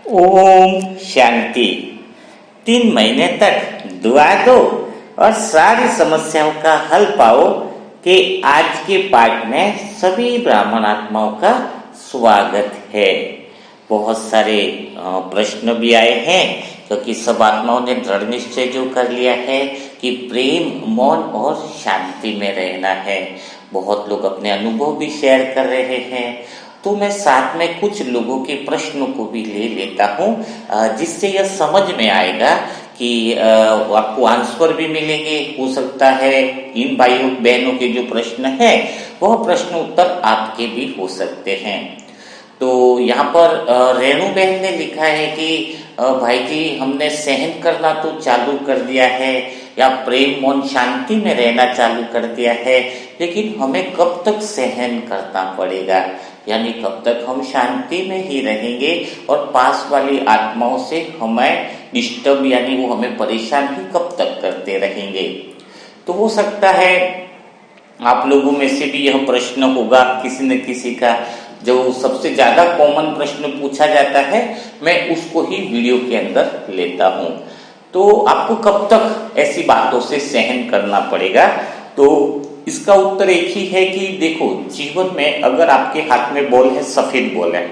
ओम शांति। 3 महीने तक दुआ दो और सारी समस्याओं का हल पाओ कि आज के पाठ में सभी ब्राह्मण आत्माओं का स्वागत है। बहुत सारे प्रश्न भी आए हैं क्योंकि सब आत्माओं ने दृढ़ निश्चय जो कर लिया है कि प्रेम, मौन और शांति में रहना है। बहुत लोग अपने अनुभव भी शेयर कर रहे हैं, तो मैं साथ में कुछ लोगों के प्रश्नों को भी ले लेता हूँ जिससे यह समझ में आएगा कि आपको आंसर भी मिलेंगे। हो सकता है इन भाइयों बहनों के जो प्रश्न है वह प्रश्न उत्तर आपके भी हो सकते हैं। तो यहाँ पर रेणु बहन ने लिखा है कि भाई जी, हमने सहन करना तो चालू कर दिया है या प्रेम मौन शांति में रहना चालू कर दिया है, लेकिन हमें कब तक सहन करना पड़ेगा, यानी कब तक हम शांति में ही रहेंगे और पास वाली आत्माओं से हमें डिस्टर्ब यानी वो हमें परेशान ही कब तक करते रहेंगे। तो हो सकता है आप लोगों में से भी यह प्रश्न होगा किसी न किसी का। जो सबसे ज्यादा कॉमन प्रश्न पूछा जाता है मैं उसको ही वीडियो के अंदर लेता हूं। तो आपको कब तक ऐसी बातों से सहन करना पड़ेगा? तो इसका उत्तर एक ही है कि देखो, जीवन में अगर आपके हाथ में बॉल है, सफेद बॉल है,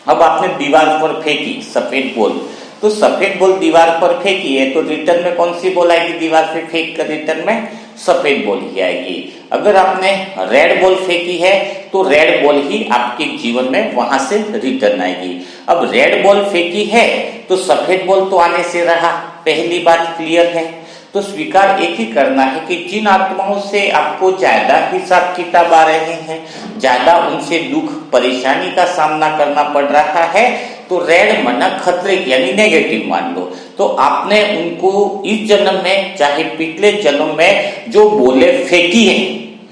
अब आपने दीवार पर फेंकी सफेद बॉल, तो सफेद बॉल दीवार पर फेंकी है तो रिटर्न में कौन सी बॉल आएगी? दीवार पे फेंक कर रिटर्न में सफेद बॉल ही आएगी। अगर आपने रेड बॉल फेंकी है तो रेड बॉल ही आपके जीवन में वहां से रिटर्न आएगी। अब रेड बॉल फेंकी है तो सफेद बॉल तो आने से रहा, पहली बात क्लियर है। तो स्वीकार एक ही करना है कि जिन आत्माओं से आपको ज्यादा हिसाब किताब आ रहे हैं, ज्यादा उनसे दुख परेशानी का सामना करना पड़ रहा है, तो रेड मना खतरे यानी नेगेटिव मान लो। तो आपने उनको इस जन्म में चाहे पिछले जन्म में जो बोले फेंकी है,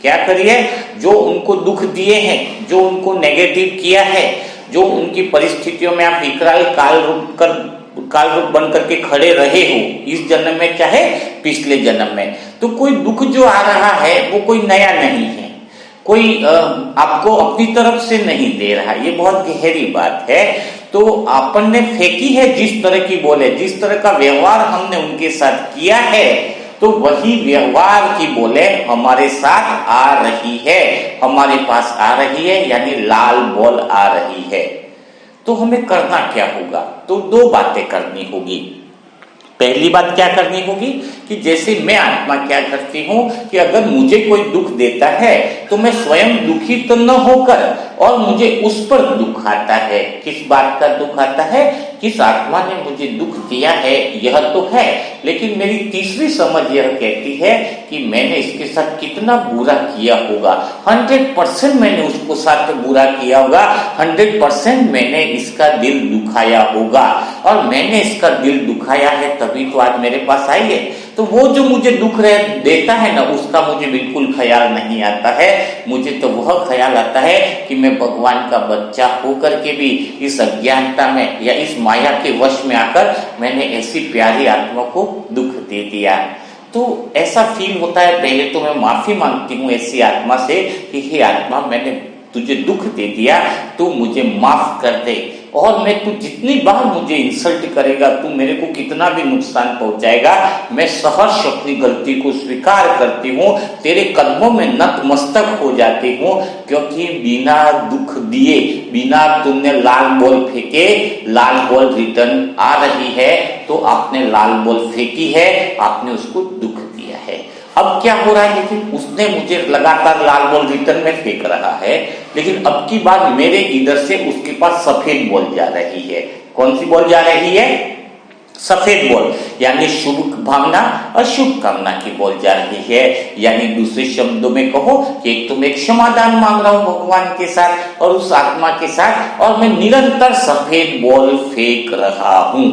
क्या करिए, जो उनको दुख दिए हैं, जो उनको नेगेटिव किया है, जो उनकी परिस्थितियों में आप विकराल काल रूप बन करके खड़े रहे हो इस जन्म में चाहे पिछले जन्म में, तो कोई दुख जो आ रहा है वो कोई नया नहीं है, कोई आपको अपनी तरफ से नहीं दे रहा। ये बहुत गहरी बात है। तो अपन ने फेंकी है जिस तरह की बोले, जिस तरह का व्यवहार हमने उनके साथ किया है, तो वही व्यवहार की बोले हमारे साथ आ रही है, हमारे पास आ रही है, यानी लाल बॉल आ रही है। तो हमें करना क्या होगा? तो 2 बातें करनी होगी। पहली बात क्या करनी होगी कि जैसे मैं आत्मा क्या करती हूं कि अगर मुझे कोई दुख देता है तो मैं स्वयं दुखी तो न होकर और मुझे उस पर दुख आता है। किस बात का दुख आता है? किस आत्मा ने मुझे दुख दिया है यह तो है, लेकिन मेरी तीसरी समझ यह कहती है कि मैंने इसके साथ कितना बुरा किया होगा। 100% मैंने उसको साथ बुरा किया होगा, 100% मैंने इसका दिल दुखाया होगा, और मैंने इसका दिल दुखाया है तभी तो आज मेरे पास आई है। तो वो जो मुझे दुख देता है ना, उसका मुझे बिल्कुल ख्याल नहीं आता है। मुझे तो वह ख्याल आता है कि मैं भगवान का बच्चा होकर के भी इस अज्ञानता में या इस माया के वश में आकर मैंने ऐसी प्यारी आत्मा को दुख दे दिया। तो ऐसा फील होता है। पहले तो मैं माफी मांगती हूँ ऐसी आत्मा से कि हे आत्मा, मैंने तुझे दुख दे दिया, तू मुझे माफ कर दे, और मैं तू जितनी बार मुझे इंसल्ट करेगा, तू मेरे को कितना भी नुकसान पहुंचाएगा, मैं सहर्ष अपनी गलती को स्वीकार करती हूँ, तेरे कदमों में नतमस्तक हो जाती हूँ, क्योंकि बिना दुख दिए, बिना तुमने लाल बॉल फेंके लाल बॉल रिटर्न आ रही है। तो आपने लाल बॉल फेंकी है, आपने उसको दुख दिया है। अब क्या हो रहा है, लेकिन उसने मुझे लगातार लाल बॉल रिटर्न में फेंक रहा है, लेकिन अब की बार मेरे इधर से उसके पास सफेद बॉल जा रही है। कौन सी बॉल जा रही है? सफेद बॉल, यानी शुभ भावना और शुभ कामना की बॉल जा रही है। यानी दूसरे शब्दों में कहो कि एक तो मैं एक समाधान मांग रहा हूं भगवान के साथ और उस आत्मा के साथ, और मैं निरंतर सफेद बॉल फेंक रहा हूं,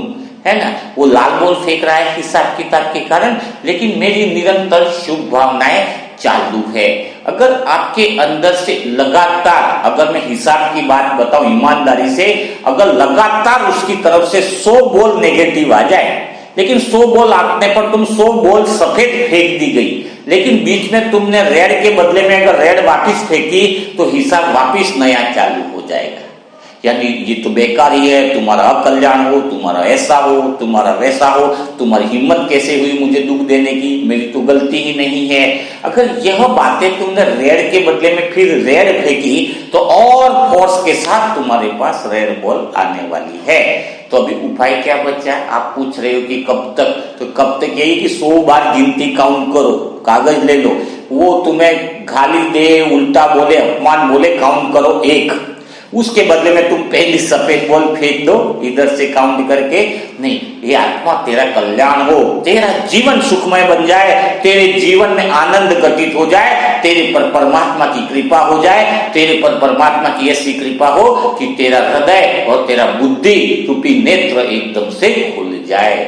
है ना। वो लाल बॉल फेंक रहा है हिसाब किताब के कारण, लेकिन मेरी निरंतर शुभ भावनाएं चालू है। अगर आपके अंदर से लगातार, अगर मैं हिसाब की बात बताऊं ईमानदारी से, अगर लगातार उसकी तरफ से 100 बॉल नेगेटिव आ जाए, लेकिन 100 बॉल आने पर तुम 100 बॉल सफेद फेंक दी गई, लेकिन बीच में तुमने रेड के बदले में अगर रेड वापिस फेंकी, तो हिसाब वापिस नया चालू हो जाएगा। यानी ये तो बेकार ही है, तुम्हारा अकल्याण हो, तुम्हारा ऐसा हो, तुम्हारा वैसा हो, तुम्हारी हिम्मत कैसे हुई मुझे दुख देने की, मेरी तो गलती ही नहीं है। अगर यह बातें तुमने रेड के बदले में फिर रेड फेंकी तो और फोर्स के साथ तुम्हारे पास रेड बॉल आने वाली है। तो अभी उपाय क्या बचा? आप पूछ रहे हो कि कब तक, तो कब तक यही कि 100 बार गिनती काउंट करो, कागज ले लो, वो तुम्हें गाली दे, उल्टा बोले, अपमान बोले, काउंट करो 1। उसके बदले में तुम पहली सफेद बॉल फेंक दो इधर से काउंट करके। नहीं, ये आत्मा तेरा कल्याण हो, तेरा जीवन सुखमय बन जाए, तेरे जीवन में आनंद घटित हो जाए, तेरे पर परमात्मा की कृपा हो जाए, तेरे पर परमात्मा की ऐसी कृपा हो कि तेरा हृदय और तेरा बुद्धि रूपी नेत्र एकदम से खुल जाए।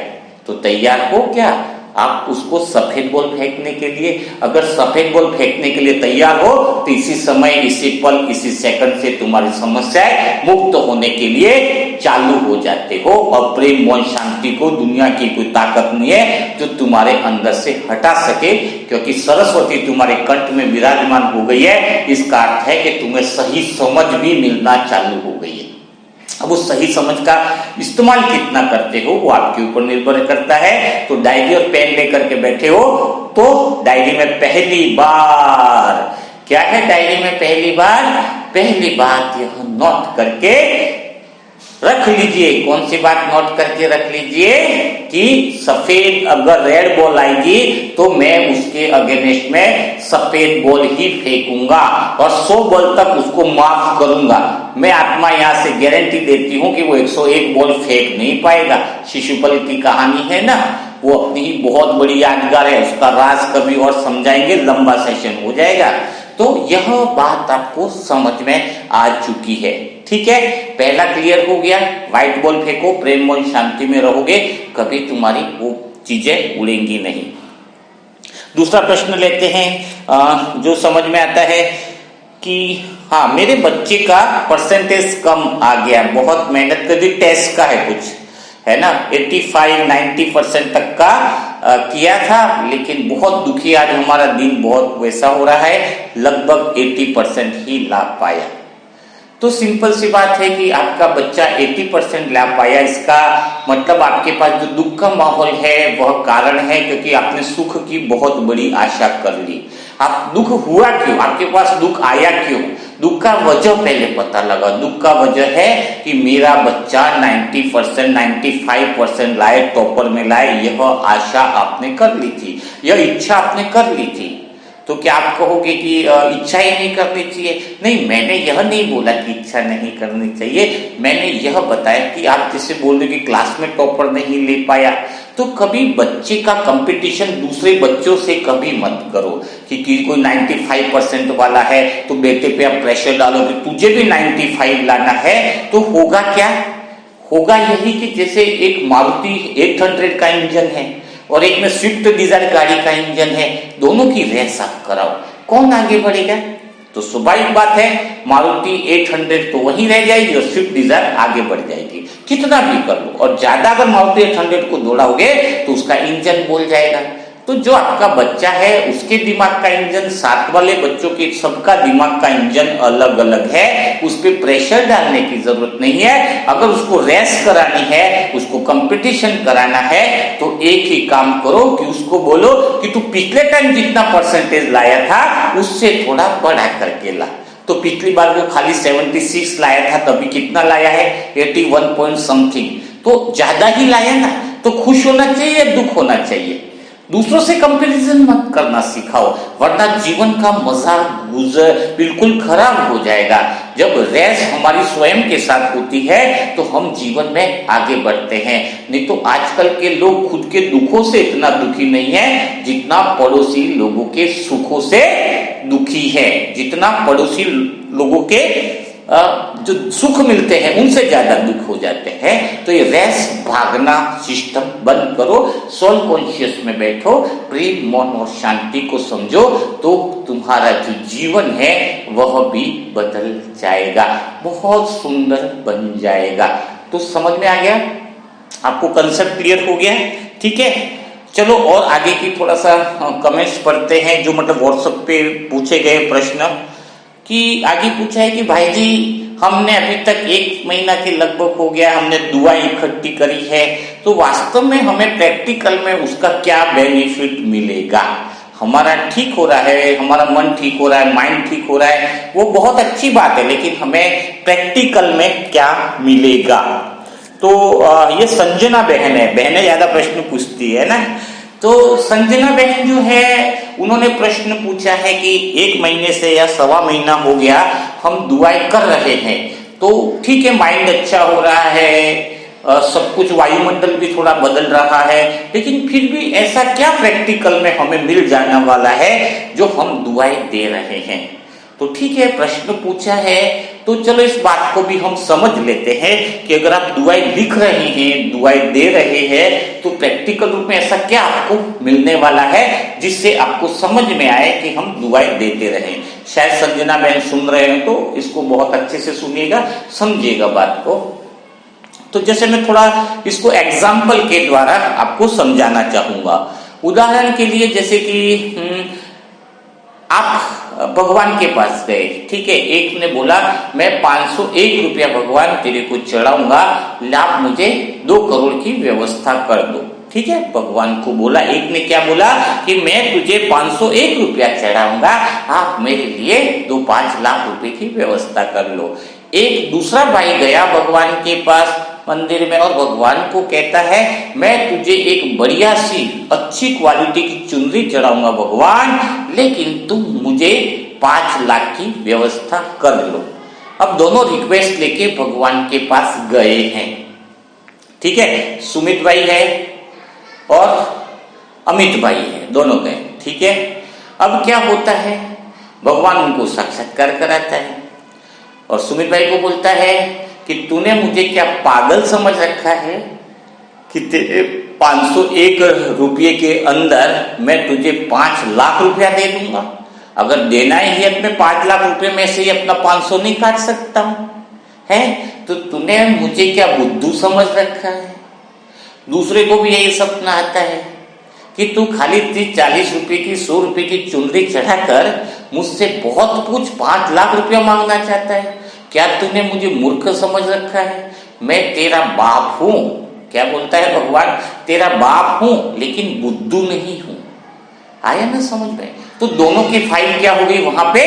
तो तैयार हो क्या आप उसको सफेद बॉल फेंकने के लिए? अगर सफेद बॉल फेंकने के लिए तैयार हो तो इसी समय, इसी पल, इसी सेकंड से तुम्हारी समस्याएं मुक्त होने के लिए चालू हो जाते हो। और प्रेम, मौन, शांति को दुनिया की कोई ताकत नहीं है जो तुम्हारे अंदर से हटा सके, क्योंकि सरस्वती तुम्हारे कंठ में विराजमान हो गई है। इसका अर्थ है कि तुम्हें सही समझ भी मिलना चालू हो गई है। अब उस सही समझ का इस्तेमाल कितना करते हो वो आपके ऊपर निर्भर करता है। तो डायरी और पेन लेकर के बैठे हो तो डायरी में पहली बार क्या है? डायरी में पहली बात यह नोट करके रख लीजिए। कौन सी बात नोट करके रख लीजिए? कि सफेद अगर रेड बॉल आएगी तो मैं उसके अगेंस्ट में सफेद बॉल ही फेंकूंगा और 100 बॉल तक उसको माफ करूंगा। मैं आत्मा यहां से गारंटी देती हूं कि वो 101 बॉल फेंक नहीं पाएगा। शिशुपाल की कहानी है ना, वो अपनी ही बहुत बड़ी यादगार है, उसका राज कभी और समझाएंगे, लंबा सेशन हो जाएगा। तो यह बात आपको समझ में आ चुकी है, ठीक है? पहला क्लियर हो गया, व्हाइट बॉल फेंको, प्रेम मौन शांति में रहोगे, कभी तुम्हारी वो चीजें उड़ेंगी नहीं। दूसरा प्रश्न लेते हैं जो समझ में आता है कि हाँ, मेरे बच्चे का परसेंटेज कम आ गया, बहुत मेहनत कर दी, टेस्ट का है कुछ, है ना, 85-90% तक का किया था, लेकिन बहुत दुखी, आज हमारा दिन बहुत वैसा हो रहा है, लगभग 80% ही ला पाया। तो सिंपल सी बात है कि आपका बच्चा 80% ला पाया, इसका मतलब आपके पास जो दुख का माहौल है वह कारण है क्योंकि आपने सुख की बहुत बड़ी आशा कर ली। आप दुख हुआ क्यों, आपके पास दुख आया क्यों? दुख का वजह पहले पता लगा। दुख का वजह है कि मेरा बच्चा 90%, 95% लाए, टॉपर में लाए, यह आशा आपने कर ली थी, यह इच्छा आपने कर ली थी। तो क्या आप कहोगे कि इच्छा ही नहीं करनी चाहिए? नहीं, मैंने यह नहीं बोला कि इच्छा नहीं करनी चाहिए, मैंने यह बताया कि आप जैसे बोल रहे कि क्लास में टॉपर नहीं ले पाया, तो कभी बच्चे का कंपटीशन दूसरे बच्चों से कभी मत करो कि कोई 95% वाला है तो बेटे पे आप प्रेशर डालो कि तुझे भी 95 लाना है। तो होगा क्या? होगा यही कि जैसे एक मारुति 800 का इंजन है और एक में स्विफ्ट डिजायर गाड़ी का इंजन है, दोनों की रेस आप कराओ, कौन आगे बढ़ेगा? तो स्वाभाविक बात है मारुति 800 तो वहीं रह जाएगी और स्विफ्ट डिजायर आगे बढ़ जाएगी, कितना भी कर लो। और ज्यादा अगर मारुति 800 को दौड़ाओगे तो उसका इंजन बोल जाएगा। तो जो आपका बच्चा है उसके दिमाग का इंजन, साथ वाले बच्चों के सबका दिमाग का इंजन अलग अलग है, उस पर प्रेशर डालने की जरूरत नहीं है। अगर उसको रेस करानी है, उसको कंपटीशन कराना है, तो एक ही काम करो कि उसको बोलो कि तू पिछले टाइम जितना परसेंटेज लाया था उससे थोड़ा बढ़ा करके ला। तो पिछली बार वो खाली 76 लाया था, तभी कितना लाया है? 81 पॉइंट समथिंग, तो ज्यादा ही लाया ना, तो खुश होना चाहिए, दुख होना चाहिए। दूसरों से कंपैरिजन मत करना सिखाओ, वरना जीवन का मजा बिल्कुल खराब हो जाएगा। जब रेस हमारी स्वयं के साथ होती है तो हम जीवन में आगे बढ़ते हैं। नहीं तो आजकल के लोग खुद के दुखों से इतना दुखी नहीं है जितना पड़ोसी लोगों के सुखों से दुखी है, जितना पड़ोसी लोगों के जो सुख मिलते हैं उनसे ज्यादा दुख हो जाते हैं। तो ये रेस भागना सिस्टम बंद करो, सोल कॉन्शियस में बैठो, प्रेम मौन और शांति को समझो, तो तुम्हारा जो जीवन है वह भी बदल जाएगा, बहुत सुंदर बन जाएगा। तो समझ में आ गया आपको, कंसेप्ट क्लियर हो गया, ठीक है? चलो और आगे की थोड़ा सा कमेंट्स पढ़ते हैं जो मतलब व्हाट्सएप पे पूछे गए प्रश्न। कि आगे पूछा है कि भाई जी हमने अभी तक 1 महीना के लगभग हो गया, हमने दुआएं इकट्ठी करी है, तो वास्तव में हमें प्रैक्टिकल में उसका क्या बेनिफिट मिलेगा? हमारा ठीक हो रहा है, हमारा मन ठीक हो रहा है, माइंड ठीक हो रहा है, वो बहुत अच्छी बात है, लेकिन हमें प्रैक्टिकल में क्या मिलेगा? तो ये संजना बहन है, बहनें ज्यादा प्रश्न पूछती है ना, तो संजना बहन जो है उन्होंने प्रश्न पूछा है कि 1 महीने से या 1.25 महीना हो गया हम दुआएं कर रहे हैं, तो ठीक है, माइंड अच्छा हो रहा है, सब कुछ वायुमंडल भी थोड़ा बदल रहा है, लेकिन फिर भी ऐसा क्या प्रैक्टिकल में हमें मिल जाने वाला है जो हम दुआएं दे रहे हैं? तो ठीक है, प्रश्न पूछा है, तो चलो इस बात को भी हम समझ लेते हैं कि अगर आप दुआएं लिख रहे हैं, दुआएं दे रहे हैं, तो प्रैक्टिकल रूप में ऐसा क्या आपको मिलने वाला है जिससे आपको समझ में आए कि हम दुआएं देते रहें। शायद संजना बहन सुन रहे हैं तो इसको बहुत अच्छे से सुनिएगा, समझिएगा बात को। तो जैसे मैं थोड़ा इसको एग्जाम्पल के द्वारा आपको समझाना चाहूंगा। उदाहरण के लिए जैसे कि आप भगवान के पास गए, ठीक है, एक ने बोला मैं 501 रुपया भगवान तेरे को चढ़ाऊंगा, आप मुझे 2 करोड़ की व्यवस्था कर दो। ठीक है, भगवान को बोला, एक ने क्या बोला कि मैं तुझे 501 रुपया चढ़ाऊंगा, आप मेरे लिए 5 लाख रुपए की व्यवस्था कर लो। एक दूसरा भाई गया भगवान के पास मंदिर में और भगवान को कहता है मैं तुझे एक बढ़िया सी अच्छी क्वालिटी की चुनरी चढ़ाऊंगा भगवान, लेकिन तुम मुझे 5 लाख की व्यवस्था कर लो। अब दोनों रिक्वेस्ट लेके भगवान के पास गए हैं, ठीक है, सुमित भाई है और अमित भाई है, दोनों गए, ठीक है। अब क्या होता है, भगवान उनको साक्षात्कार कराता है और सुमित भाई को बोलता है कि तूने मुझे क्या पागल समझ रखा है कि 501 रुपये के अंदर मैं तुझे 5 लाख रुपया दे दूंगा। अगर देना ही है मैं 5 लाख रुपए में से ही अपना 500 नहीं काट सकता हूं, है? तो तूने मुझे क्या बुद्धू समझ रखा है। दूसरे को भी यही सपना आता है कि तू खाली 30-40 रुपए की 100 रुपए की चुनरी चढ़ाकर मुझसे बहुत कुछ 5 लाख रुपया मांगना चाहता है। क्या तूने मुझे मूर्ख समझ रखा है? मैं तेरा बाप हूं, क्या बोलता है भगवान, तेरा बाप हूं लेकिन बुद्धू नहीं हूं। आया ना समझ में? तो दोनों की फाइल क्या हो गई, वहां पे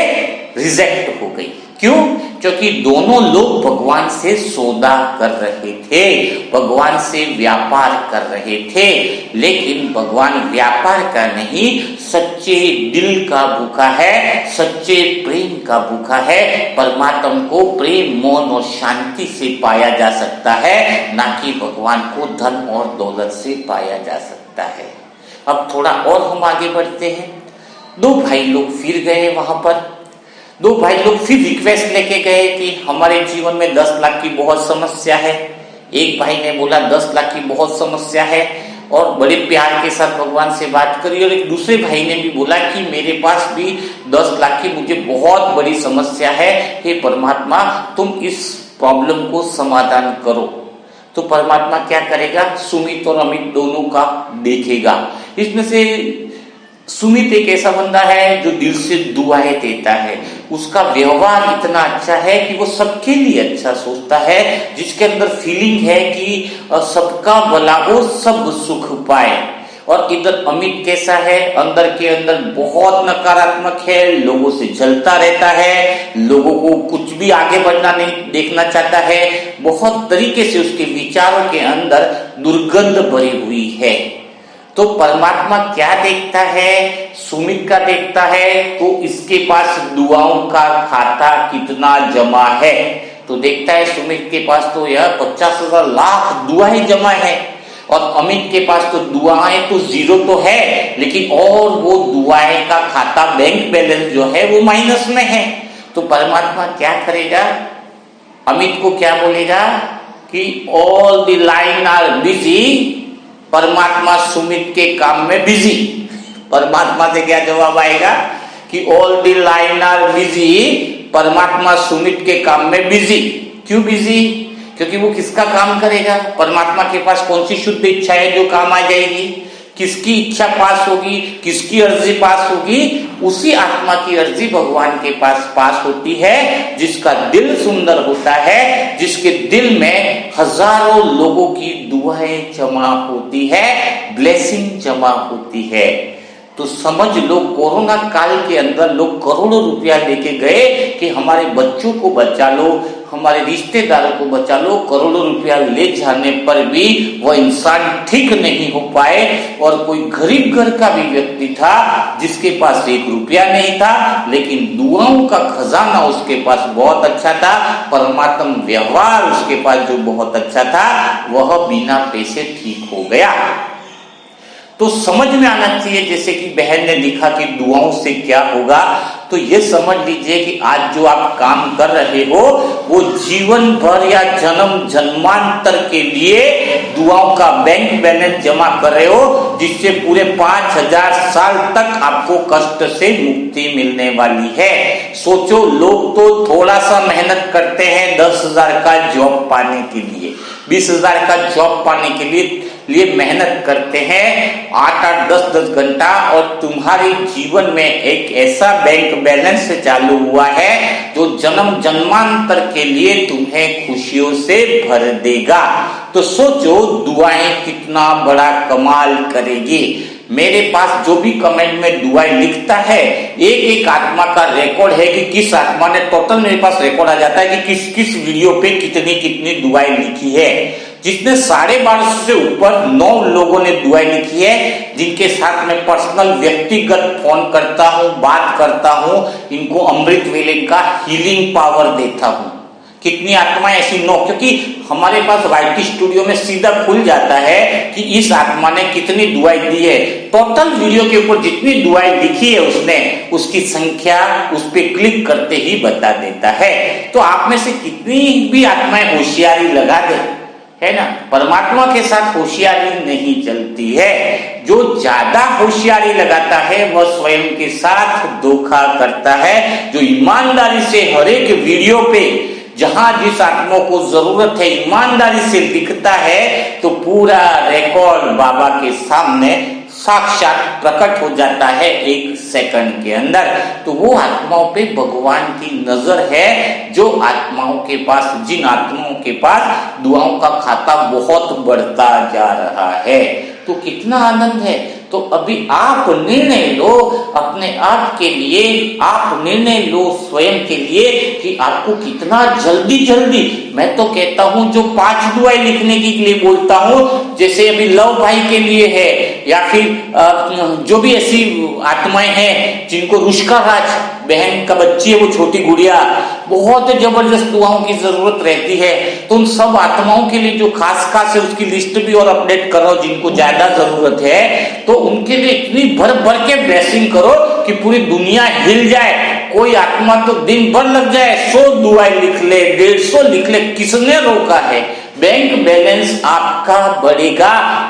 रिजेक्ट हो गई। क्यों? क्योंकि दोनों लोग भगवान से सौदा कर रहे थे, भगवान से व्यापार कर रहे थे, लेकिन भगवान व्यापार का नहीं, सच्चे दिल का भूखा है, सच्चे प्रेम का भूखा है। परमात्मा को प्रेम, मौन और शांति से पाया जा सकता है, ना कि भगवान को धन और दौलत से पाया जा सकता है। अब थोड़ा और हम आगे बढ़ते हैं। 2 भाई लोग फिर गए वहां पर, 2 भाई लोग फिर रिक्वेस्ट लेके गए कि हमारे जीवन में 10 लाख की बहुत समस्या है। एक भाई ने बोला 10 लाख की बहुत समस्या है और बड़े प्यार के साथ भगवान से बात करी, और एक दूसरे भाई ने भी बोला कि मेरे पास भी 10 लाख की मुझे बहुत बड़ी समस्या है, हे परमात्मा तुम इस प्रॉब्लम को समाधान करो। तो परमात्मा क्या करेगा, सुमित और अमित दोनों का देखेगा। इसमें से सुमित एक ऐसा बंदा है जो दिल से दुआएं देता है, उसका व्यवहार इतना अच्छा है कि वो सबके लिए अच्छा सोचता है, जिसके अंदर फीलिंग है कि सबका भला हो, सब सुख पाए। और इधर अमित कैसा है, अंदर के अंदर बहुत नकारात्मक है, लोगों से जलता रहता है, लोगों को कुछ भी आगे बढ़ना नहीं देखना चाहता है, बहुत तरीके से उसके विचारों के अंदर दुर्गंध भरी हुई है। तो परमात्मा क्या देखता है, सुमित का देखता है, तो इसके पास दुआओं का खाता कितना जमा है। तो देखता है सुमित के पास तो यह 50,000 लाख दुआएं जमा है, और अमित के पास तो दुआएं तो 0 तो है, लेकिन और वो दुआएं का खाता बैंक बैलेंस जो है वो माइनस में है। तो परमात्मा क्या करेगा, अमित को क्या बोलेगा कि all the line are busy, परमात्मा सुमित के काम में बिजी। परमात्मा से क्या जवाब आएगा कि all the line are busy, परमात्मा सुमित के काम में बिजी। क्यों बिजी? क्योंकि वो किसका काम करेगा, परमात्मा के पास कौन सी शुद्ध इच्छा है जो काम आ जाएगी, किसकी इच्छा पास होगी, किसकी अर्जी पास होगी, उसी आत्मा की अर्जी भगवान के पास होती है, जिसका दिल सुंदर होता है, जिसके दिल में हजारों लोगों की दुआएं जमा होती है, ब्लेसिंग जमा होती है। तो समझ लो कोरोना काल के अंदर लोग करोड़ों रुपया लेके गए कि हमारे बच्चों को बचा लो, हमारे रिश्तेदारों को बचा लो। करोड़ों रुपया ले जाने पर भी वह इंसान ठीक नहीं हो पाए। और कोई गरीब घर का भी व्यक्ति था जिसके पास 1 रुपया नहीं था, लेकिन दुआओं का खजाना उसके पास बहुत अच्छा था, परमात्मा व्यवहार उसके पास जो बहुत अच्छा था, वह बिना पैसे ठीक हो गया। तो समझ में आना चाहिए, जैसे कि बहन ने लिखा कि दुआओं से क्या होगा, तो ये समझ लीजिए कि आज जो आप काम कर रहे हो वो जीवन भर या जन्म जन्मांतर के लिए दुआओं का बैंक बैलेंस जमा कर रहे हो, जिससे पूरे 5000 साल तक आपको कष्ट से मुक्ति मिलने वाली है। सोचो, लोग तो थोड़ा सा मेहनत करते हैं 10,000 का जॉब पाने के लिए, 20,000 का जॉब पाने के लिए मेहनत करते हैं 8-8, 10-10 घंटा, और तुम्हारे जीवन में एक ऐसा बैंक बैलेंस चालू हुआ है जो जन्म जन्मांतर के लिए तुम्हें खुशियों से भर देगा। तो सोचो दुआएं कितना बड़ा कमाल करेगी। मेरे पास जो भी कमेंट में दुआएं लिखता है, एक एक आत्मा का रिकॉर्ड है कि किस आत्मा ने, टोटल मेरे पास रिकॉर्ड आ जाता है कि किस किस वीडियो पे कितनी कितनी दुआएं लिखी है। जिसने 1250 से ऊपर 9 लोगों ने दुआएं लिखी है, जिनके साथ मैं पर्सनल व्यक्तिगत फोन करता हूं, बात करता हूं, इनको अमृत वेले का हीलिंग पावर देता हूं। कितनी आत्माएं ऐसी 9, क्योंकि हमारे पास वाईटी स्टूडियो में सीधा खुल जाता है कि इस आत्मा ने कितनी दुआएं दी है। टोटल वीडियो के ऊपर जितनी दुआएं लिखी है उसने, उसकी संख्या उस पर क्लिक करते ही बता देता है। तो आप में से कितनी भी आत्माएं होशियारी लगा दे, है ना, परमात्मा के साथ होशियारी नहीं चलती है। जो ज्यादा होशियारी लगाता है वह स्वयं के साथ धोखा करता है। जो ईमानदारी से हर एक वीडियो पे जहां जिस आत्मा को जरूरत है ईमानदारी से लिखता है, तो पूरा रिकॉर्ड बाबा के सामने साक्षात प्रकट हो जाता है 1 सेकंड के अंदर। तो वो आत्माओं पे भगवान की नजर है, जो आत्माओं के पास, जिन आत्माओं के पास दुआओं का खाता बहुत बढ़ता जा रहा है। तो कितना आनंद है। तो अभी आप निर्णय लो अपने आप के लिए, आप निर्णय लो स्वयं के लिए कि आपको कितना जल्दी, मैं तो कहता हूं जो 5 दुआएं लिखने के लिए बोलता हूं, जैसे अभी लव भाई के लिए है, या फिर जो भी ऐसी आत्माएं हैं जिनको रुष्का राज बहन का बच्ची है, वो छोटी गुड़िया, बहुत जबरदस्त दुआओं की जरूरत रहती है। तो उन सब आत्माओं के लिए जो खास है उसकी लिस्ट भी और अपडेट करो, जिनको ज्यादा जरूरत है, तो उनके लिए इतनी भर के ब्लेसिंग करो कि पूरी दुनिया हिल जाए। कोई आत्मा तो दिन भर लग जाए, 100 दुआएं लिख ले, 150 लिख ले, किसने रोका है। बैंक बैलेंस आपका बढ़ेगा।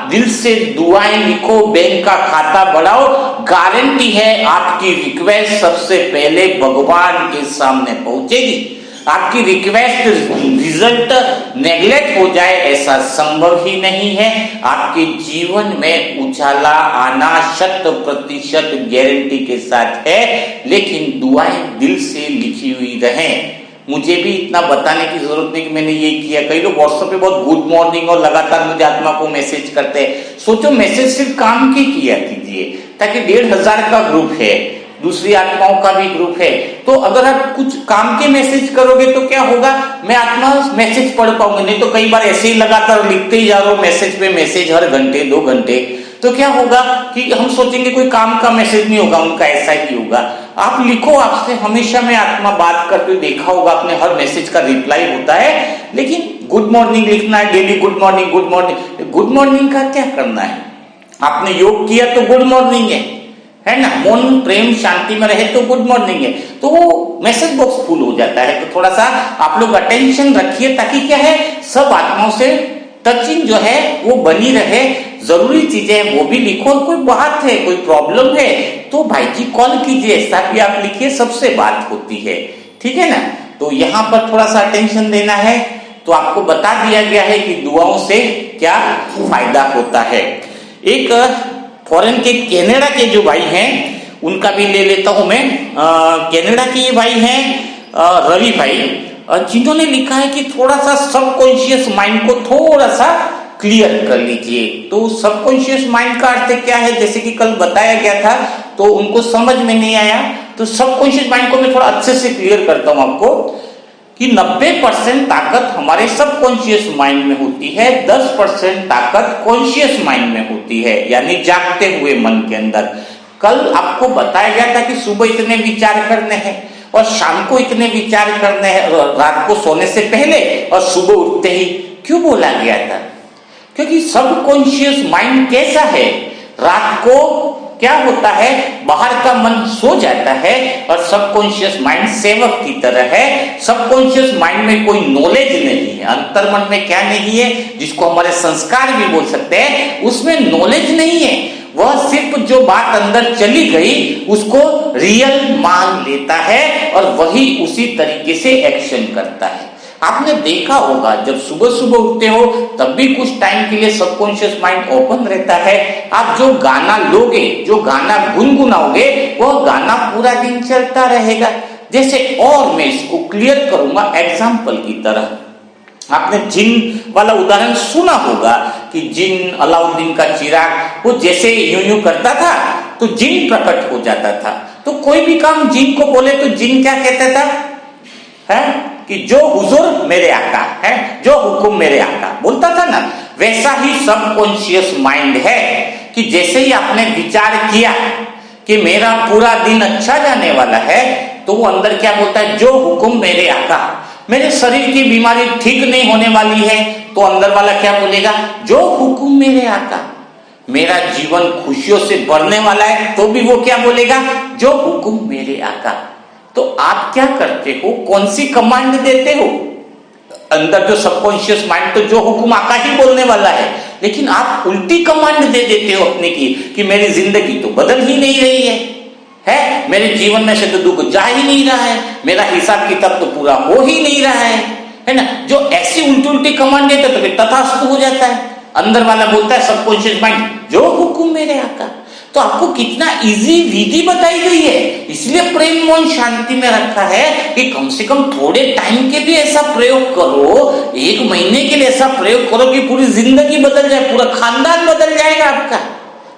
दिल से दुआएं लिखो, बैंक का खाता बढ़ाओ, गारंटी है आपकी रिक्वेस्ट सबसे पहले भगवान के सामने पहुंचेगी। आपकी रिक्वेस्ट रिजल्ट नेगलेक्ट हो जाए ऐसा संभव ही नहीं है। आपके जीवन में उजाला आना 100% गारंटी के साथ है, लेकिन दुआएं दिल से लिखी हुई रहें। मुझे भी इतना बताने की जरूरत नहीं कि मैंने ये किया। कई लोग व्हाट्सएप पे बहुत गुड मॉर्निंग और लगातार मुझे आत्मा को मैसेज करते हैं। सोचो मैसेज सिर्फ काम की किया कीजिए, ताकि 1500 का ग्रुप है, दूसरी आत्माओं का भी ग्रुप है। तो अगर आप कुछ काम के मैसेज करोगे तो क्या होगा, मैं आत्मा मैसेज पढ़ पाऊंगी। नहीं तो कई बार ऐसे ही लगातार लिखते ही जा रहा हूं मैसेज पे मैसेज, हर घंटे 2 घंटे, तो क्या होगा कि हम सोचेंगे कोई काम का मैसेज नहीं होगा, उनका ऐसा ही होगा। आप लिखो, आपसे हमेशा मैं आत्मा बात करते देखा होगा, अपने हर मैसेज का रिप्लाई होता है। लेकिन गुड मॉर्निंग लिखना है daily, good morning good morning. Good morning का क्या करना है, आपने योग किया तो गुड मॉर्निंग है ना, मन प्रेम शांति में रहे तो गुड मॉर्निंग है। तो वो मैसेज बॉक्स फुल हो जाता है। तो थोड़ा सा आप लोग अटेंशन रखिए, ताकि क्या है सब आत्माओं से टचिंग जो है वो बनी रहे। जरूरी चीजें वो भी लिखो, कोई बात है, कोई प्रॉब्लम है तो भाई जी कॉल कीजिए, ऐसा भी आप लिखिए, सबसे बात होती है, ठीक है ना। तो यहाँ पर थोड़ा सा अटेंशन देना है। तो आपको बता दिया गया है कि दुआओं से क्या फायदा होता है। एक फॉरेन के कनाडा के जो भाई हैं उनका भी ले लेता हूं मैं। कनाडा के ये भाई हैं रवि भाई, जिन्होंने लिखा है कि थोड़ा सा सबकॉन्शियस माइंड को थोड़ा सा क्लियर कर लीजिए। तो सबकॉन्शियस माइंड का अर्थ क्या है, जैसे कि कल बताया गया था तो उनको समझ में नहीं आया, तो सबकॉन्शियस माइंड को मैं थोड़ा अच्छे से क्लियर करता हूं आपको कि 90% ताकत हमारे सबकॉन्शियस माइंड में होती है, 10% ताकत कॉन्शियस माइंड में होती है, यानी जागते हुए मन के अंदर। कल आपको बताया गया था कि सुबह इतने विचार करने हैं और शाम को इतने विचार करने हैं, रात को सोने से पहले और सुबह उठते ही। क्यों बोला गया था? क्योंकि सबकॉन्शियस माइंड कैसा है, रात को क्या होता है, बाहर का मन सो जाता है और सबकॉन्शियस माइंड सेवक की तरह है। सबकॉन्शियस माइंड में कोई नॉलेज नहीं है, अंतर्मन में क्या नहीं है, जिसको हमारे संस्कार भी बोल सकते हैं, उसमें नॉलेज नहीं है। वह सिर्फ जो बात अंदर चली गई उसको रियल मान लेता है और वही उसी तरीके से एक्शन करता है। आपने देखा होगा जब सुबह सुबह उठते हो तब भी कुछ टाइम के लिए सबकॉन्शियस माइंड ओपन रहता है। आप जो गाना लोगे, जो गाना गुनगुनाओगे, वह गाना पूरा दिन चलता रहेगा। जैसे और मैं इसको क्लियर करूंगा एग्जाम्पल की तरह। आपने जिन वाला उदाहरण सुना होगा कि जिन, अलाउद्दीन का चिराग, वो जैसे यूं यूं करता था तो जिन प्रकट हो जाता था। तो कोई भी काम जिन को बोले तो जिन क्या कहता था, है कि जो हुजूर मेरे आका है, जो हुक्म मेरे आका, बोलता था ना। वैसा ही सबकॉन्शियस माइंड है कि जैसे ही आपने विचार किया कि मेरा पूरा दिन अच्छा जाने वाला है, तो वो अंदर क्या बोलता है, जो हुक्म मेरे आका। मेरे शरीर की बीमारी ठीक नहीं होने वाली है तो अंदर वाला क्या बोलेगा, जो हुक्म मेरे आका। मेरा जीवन खुशियों से भरने वाला है तो भी वो क्या बोलेगा, जो हुक्म मेरे आका। तो आप क्या करते हो, कौन सी कमांड देते हो? अंदर जो सबकॉन्शियस माइंड तो जो हुक्म आका ही बोलने वाला है, लेकिन आप उल्टी कमांड दे देते हो अपने की कि मेरी जिंदगी तो बदल ही नहीं रही है, मेरे जीवन में से तो दुख जा ही नहीं रहा है, मेरा हिसाब किताब तो पूरा हो ही नहीं रहा है ना। जो ऐसी उल्टी उल्टी कमांड देते तो फिर तथास्तु हो जाता है। अंदर वाला बोलता है सबकॉन्शियस माइंड, जो हुक्म मेरे आका। तो आपको कितना इजी विधि बताई गई है, इसलिए प्रेम मौन शांति में रखा है कि कम से कम थोड़े टाइम के भी ऐसा प्रयोग करो, 1 महीने के लिए ऐसा प्रयोग करो कि पूरी जिंदगी बदल जाए, पूरा खानदान बदल जाएगा आपका।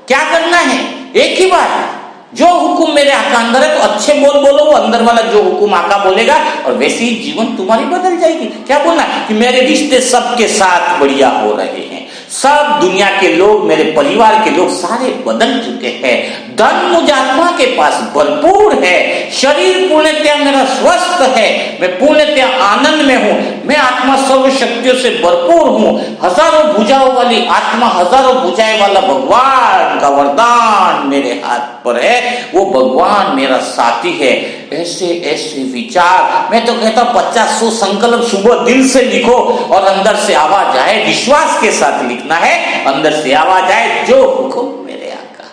क्या करना है, एक ही बात, जो हुक्म मेरे आका अंदर है तो अच्छे बोल बोलो, वो अंदर वाला जो हुक्म आका बोलेगा और वैसे ही जीवन तुम्हारी बदल जाएगी। क्या बोलना कि मेरे रिश्ते सबके साथ बढ़िया हो रहे हैं, सब दुनिया के लोग, मेरे परिवार के लोग सारे बदल चुके हैं, धन मुझ आत्मा के पास भरपूर है, शरीर पूर्णतया मेरा स्वस्थ है, मैं पूर्णतया आनंद में हूं, मैं आत्मा सर्व शक्तियों से भरपूर हूं, हजारों भुजाओं वाली आत्मा, हजारों भुजाएं वाला भगवान का वरदान मेरे हाथ पर है, वो भगवान मेरा साथी है। ऐसे ऐसे विचार, मैं तो कहता 50-100 संकल्प सुबह दिल से लिखो और अंदर से आवाज आए, विश्वास के साथ लिखना है, अंदर से आवाज आए, जो हुक्म मेरे आका।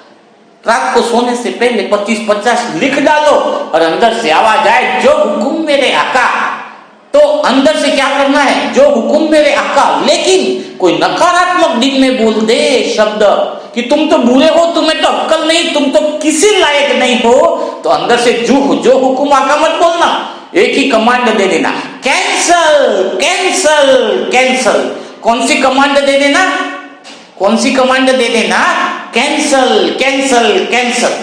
रात को सोने से पहले 25-50 लिख डालो और अंदर से आवाज आए, जो हुक्म मेरे आका। तो अंदर से क्या करना है, जो हुक्म मेरे आका। लेकिन कोई नकारात्मक दिन में बोल दे शब्द कि तुम तो बुरे हो, तुम्हें तो अक्कल नहीं, तुम तो किसी लायक नहीं हो, तो अंदर से जो हुक्म आका मत बोलना, एक ही कमांड दे देना, कैंसल कैंसल कैंसल। कौन सी कमांड दे देना, कौन सी कमांड दे देना, कैंसल कैंसल कैंसल।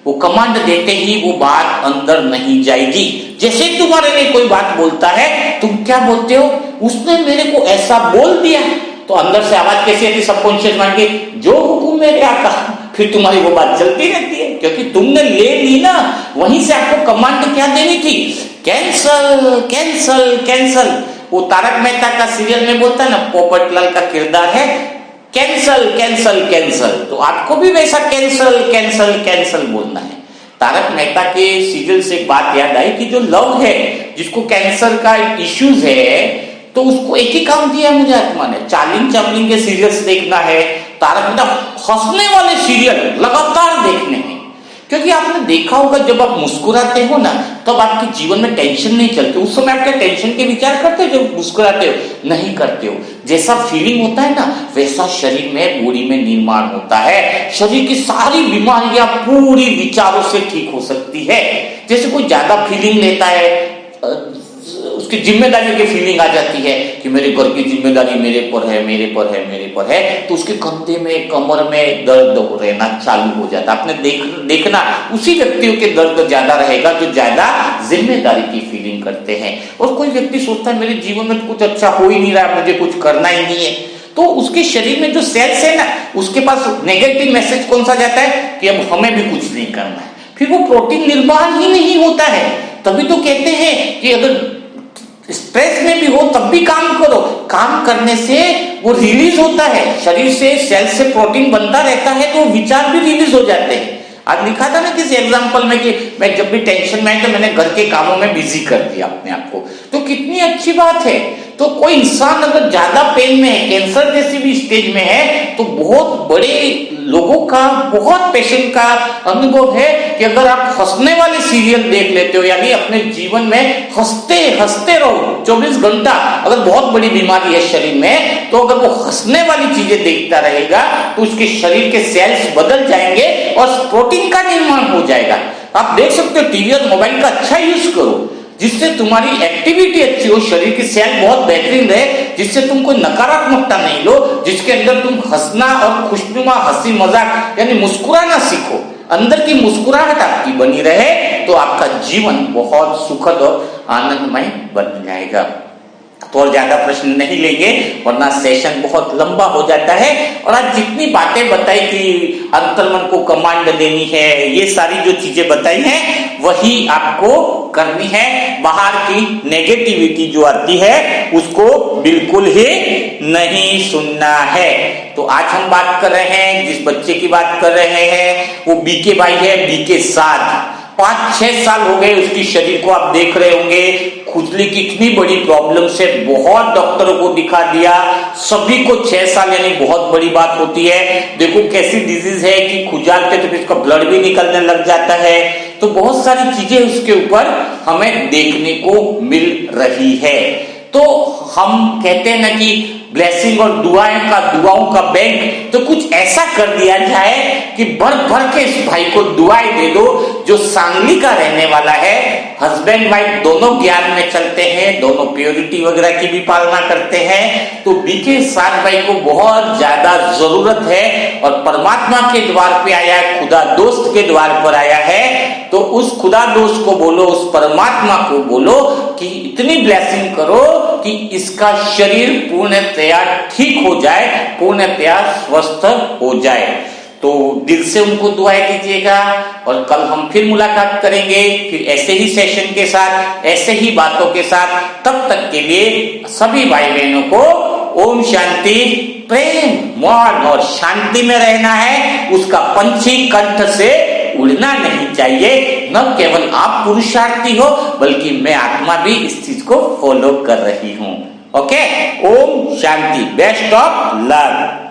वो कमांड देते ही वो बात अंदर नहीं जाएगी। जैसे तुम्हारे लिए कोई बात बोलता है, तुम क्या बोलते हो, उसने मेरे को ऐसा बोल दिया, तो अंदर से आवाज कैसी आती, सबकॉन्शियस माइंड की, जो हुक्म मेरे आका। फिर तुम्हारी वो बात चलती रहती है क्योंकि तुमने ले ली ना। वहीं से आपको कमांड क्या देनी थी, कैंसल कैंसल कैंसल। वो तारक मेहता का सीरियल में बोलता है ना, पोपटलाल का किरदार है, कैंसल कैंसल कैंसल। तो आपको भी वैसा कैंसल कैंसल कैंसल बोलना है। तारक मेहता के सीरियल से एक बात याद आई कि जो लव है, जिसको कैंसर का इश्यूज है, तो उसको एक ही काम दिया मुझे आत्मा ने, चार्ली चैपलिन के सीरियल्स देखना है, तारक मेहता हंसने वाले सीरियल लगातार देखने हैं। क्योंकि आपने देखा होगा जब आप मुस्कुराते हो ना तब आपके जीवन में टेंशन नहीं चलती। उस समय आप क्या टेंशन के विचार करते हो जब मुस्कुराते हो? नहीं करते हो। जैसा फीलिंग होता है ना वैसा शरीर में, बॉडी में निर्माण होता है। शरीर की सारी बीमारियां पूरी विचारों से ठीक हो सकती है। जैसे कोई ज्यादा फीलिंग लेता है, उसकी जिम्मेदारी की फीलिंग आ जाती है कि मेरे घर की जिम्मेदारी मेरे पर है, मेरे पर है, मेरे पर है, तो उसके कंधे में, कमर में दर्द हो रहना चालू हो जाता। आपने देखना उसी व्यक्तियों के दर्द ज्यादा रहेगा जो ज्यादा जिम्मेदारी की फीलिंग करते हैं। और कोई व्यक्ति सोचता है मेरे जीवन में कुछ अच्छा हो ही नहीं रहा, मुझे कुछ करना ही नहीं है, तो उसके शरीर में जो सेल्स है ना उसके पास नेगेटिव मैसेज कौन सा जाता है कि अब हमें भी कुछ नहीं करना है। फिर वो प्रोटीन निर्माण ही नहीं होता है। तभी तो कहते हैं कि अगर स्ट्रेस में भी हो तब भी काम करो। काम करने से वो रिलीज होता है, शरीर से, सेल से प्रोटीन बनता रहता है तो विचार भी रिलीज हो जाते हैं। आज लिखा था ना किसी एग्जांपल में कि मैं जब भी टेंशन में तो मैंने घर के कामों में बिजी कर दिया अपने आप को। तो कितनी अच्छी बात है। तो कोई इंसान अगर ज्यादा पेन में है, कैंसर जैसी भी स्टेज में है, तो बहुत बड़े लोगों का, बहुत पेशेंट का अनुभव है कि अगर आप हंसने वाले सीरियल देख लेते हो, यानी अपने जीवन में हंसते हंसते रहो 24 घंटा, अगर बहुत बड़ी बीमारी है शरीर में तो अगर वो हंसने वाली चीजें देखता रहेगा तो उसके शरीर के सेल्स बदल जाएंगे और प्रोटीन का निर्माण हो जाएगा। आप देख सकते हो टीवी और मोबाइल का अच्छा यूज करो जिससे तुम्हारी एक्टिविटी अच्छी हो, शरीर की सेल बहुत बेहतरीन रहे, जिससे तुम कोई नकारात्मकता नहीं लो, जिसके अंदर तुम हंसना और खुशनुमा, हंसी मजाक यानी मुस्कुराना सीखो, अंदर की मुस्कुराहट आपकी बनी रहे, तो आपका जीवन बहुत सुखद और आनंदमय बन जाएगा। तो और ज्यादा प्रश्न नहीं लेंगे वरना सेशन बहुत लंबा हो जाता है। और आज जितनी बातें बताई कि अंतर्मन को कमांड देनी है, ये सारी जो चीजें बताई हैं वही आपको करनी है। बाहर की नेगेटिविटी जो आती है उसको बिल्कुल ही नहीं सुनना है। तो आज हम बात कर रहे हैं, जिस बच्चे की बात कर रहे हैं वो बीके भाई है, बीके 7। 5-6 साल हो गए उसकी शरीर को, आप देख रहे होंगे खुजली की इतनी बड़ी प्रॉब्लम से बहुत डॉक्टरों को दिखा दिया, सभी को 6 साल यानी बहुत बड़ी बात होती है। देखो कैसी डिजीज है कि खुजालते तो इसका ब्लड भी निकलने लग जाता है। तो बहुत सारी चीजें उसके ऊपर हमें देखने को मिल रही है। तो हम कहते हैं ना कि ब्लेसिंग और दुआओं का बैंक, तो कुछ ऐसा कर दिया जाए कि भर भर के इस भाई को दुआएं दे दो जो सांगली का रहने वाला है। हस्बैंड वाइफ दोनों ज्ञान में चलते हैं, दोनों प्योरिटी वगैरह की भी पालना करते हैं। तो बीके 7 भाई को बहुत ज्यादा जरूरत है और परमात्मा के द्वार पे आया है, खुदा दोस्त के द्वार पर आया है। तो उस खुदा दोस्त को बोलो, उस परमात्मा को बोलो कि इतनी ब्लेसिंग करो कि इसका शरीर पूर्णतया ठीक हो जाए, पूर्णतया स्वस्थ हो जाए। तो दिल से उनको दुआएं दीजिएगा और कल हम फिर मुलाकात करेंगे, फिर ऐसे ही सेशन के साथ, ऐसे ही बातों के साथ। तब तक के लिए सभी भाई बहनों को ओम शांति। प्रेम, मौन और शांति में रहना है, उसका पंछी कंठ से उड़ना नहीं चाहिए। न केवल आप पुरुषार्थी हो बल्कि मैं आत्मा भी इस चीज को फॉलो कर रही हूं। ओके, ओम शांति। Best of luck.